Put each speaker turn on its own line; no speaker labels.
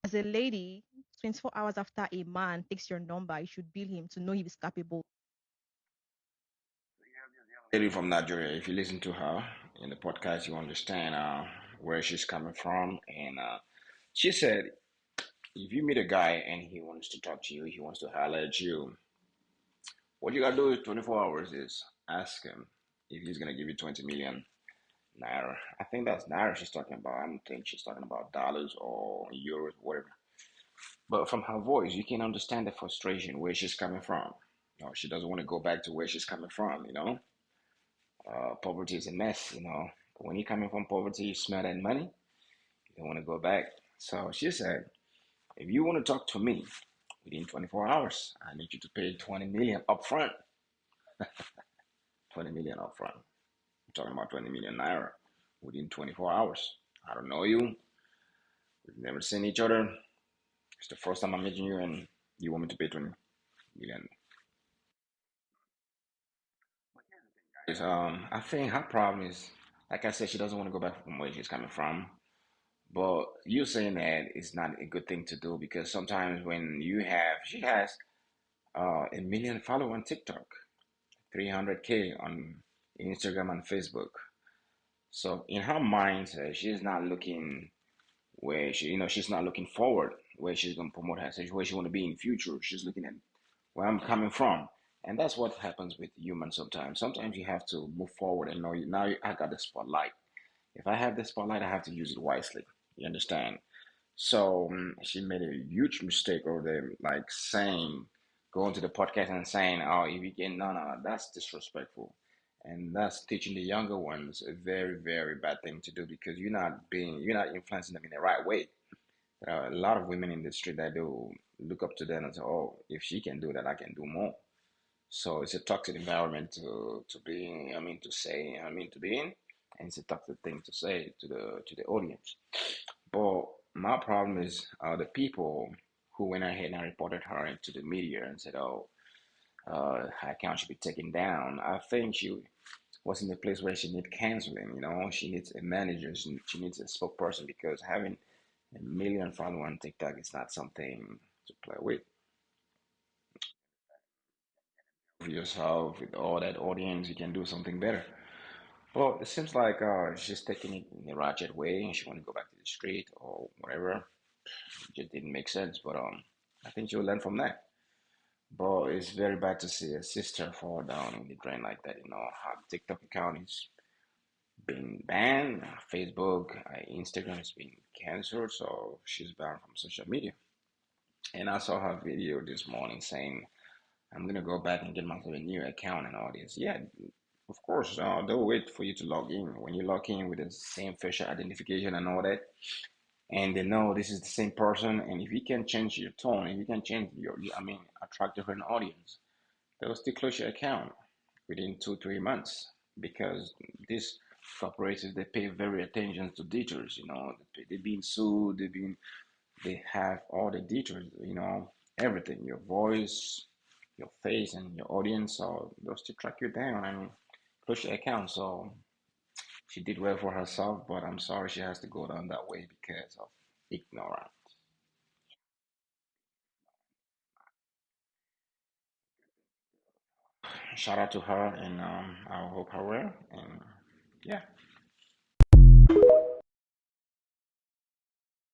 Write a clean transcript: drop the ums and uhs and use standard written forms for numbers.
As a lady, 24 hours after a man takes your number, you should bill him to know he is capable.
Lady from Nigeria, if you listen to her in the podcast, you understand where she's coming from. And she said, if you meet a guy and he wants to talk to you, he wants to holler at you, what you gotta do is 24 hours is ask him if he's gonna give you 20 million naira. I think that's naira she's talking about. I don't think she's talking about dollars or euros, whatever. But from her voice, you can understand the frustration where she's coming from. She doesn't want to go back to where she's coming from. Poverty is a mess. When you're coming from poverty, you smell that money, you don't want to go back. So she said, if you want to talk to me within 24 hours, I need you to pay 20 million upfront. 20 million upfront. I'm talking about 20 million naira within 24 hours. I don't know you. We've never seen each other. It's the first time I'm meeting you, and you want me to pay 20 million. I think her problem is, like I said, she doesn't want to go back from where she's coming from. But you saying that is not a good thing to do because sometimes when she has a million followers on TikTok, 300K on Instagram and Facebook. So in her mind, she's not looking she's not looking forward where she's going to promote herself, where she want to be in future. She's looking at where I'm coming from. And that's what happens with humans sometimes. Sometimes you have to move forward and know I got the spotlight. If I have the spotlight, I have to use it wisely. You understand? So she made a huge mistake over there, like saying, going to the podcast and saying, "Oh, if you can, no, no, no, that's disrespectful," and that's teaching the younger ones a very, very bad thing to do because you're not influencing them in the right way. There are a lot of women in the street that do look up to them and say, "Oh, if she can do that, I can do more." So it's a toxic environment to be in, to be in, and it's a toxic thing to say to the audience. But my problem is the people who went ahead and reported her into the media and said, "Oh, her account should be taken down." I think she was in a place where she needs counseling. She needs a manager. She needs a spokesperson because having a million followers on TikTok is not something to play with. For yourself with all that audience, you can do something better. Well, it seems like she's taking it in a ratchet way and she want to go back to the street or whatever. It just didn't make sense, but I think she'll learn from that. But it's very bad to see a sister fall down in the drain like that. Her TikTok account is being banned, Facebook, Instagram is being canceled, so she's banned from social media. And I saw her video this morning saying, I'm gonna go back and get myself a new account and all this. Yeah, of course, they'll wait for you to log in. When you log in with the same facial identification and all that, and they know this is the same person, and if you can change your tone, if you can change attract different audience, they'll still close your account within 2, 3 months because these corporations they pay very attention to details. They've been sued, they have all the details. Everything, your voice, your face, and your audience. So they'll still track you down and close your account. So she did well for herself, but I'm sorry she has to go down that way because of ignorance. Shout out to her, and I hope her well. And yeah.